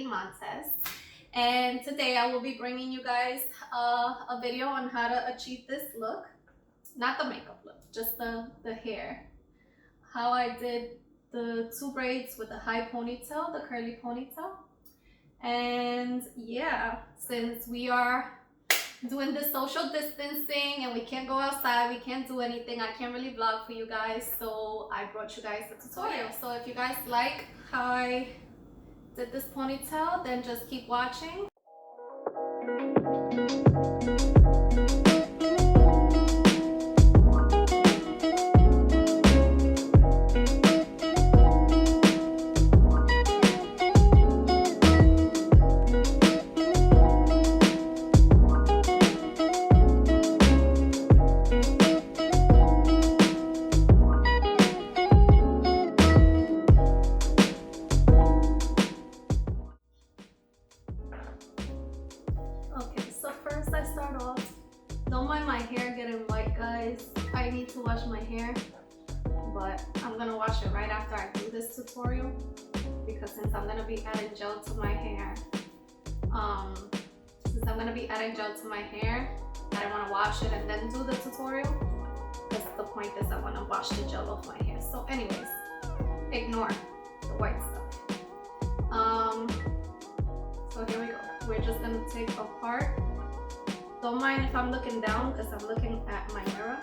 Montez, and today I will be bringing you guys a video on how to achieve this look. Not the makeup look, just the hair. How I did the 2 braids with the high ponytail, the curly ponytail. And yeah, since we are doing this social distancing and we can't go outside, we can't do anything, I can't really vlog for you guys, so I brought you guys a tutorial. So if you guys like how I did this ponytail, then just keep watching. Okay, so first I start off, don't mind my hair getting white, guys. I need to wash my hair, but I'm gonna wash it right after I do this tutorial, because since I'm gonna be adding gel to my hair, I don't want to wash it and then do the tutorial, because the point is I want to wash the gel off my hair. So anyways, ignore the white stuff. So here we go. We're just gonna take a part. Don't mind if I'm looking down, because I'm looking at my mirror.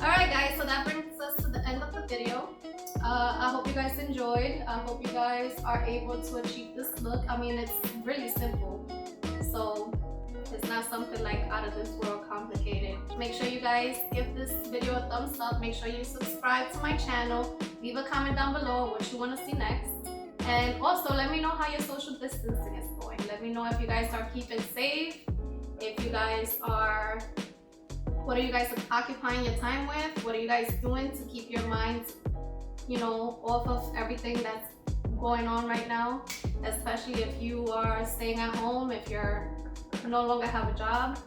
Alright guys, so that brings us to the end of the video. I hope you guys enjoyed. I hope you guys are able to achieve this look. I mean, it's really simple, so it's not something like out of this world complicated. Make sure you guys give this video a thumbs up. Make sure you subscribe to my channel. Leave a comment down below what you want to see next. And also let me know how your social distancing is going. Let me know if you guys are keeping safe, if you guys are, what are you guys occupying your time with? What are you guys doing to keep your minds, you know, off of everything that's going on right now? Especially if you are staying at home, if you're no longer have a job,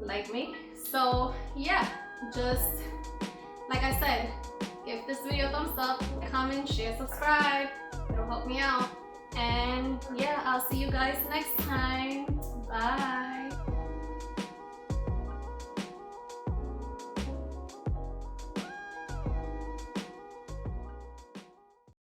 like me. So yeah, just like I said, give this video a thumbs up, comment, share, subscribe. It'll help me out. And yeah, I'll see you guys next time. Bye.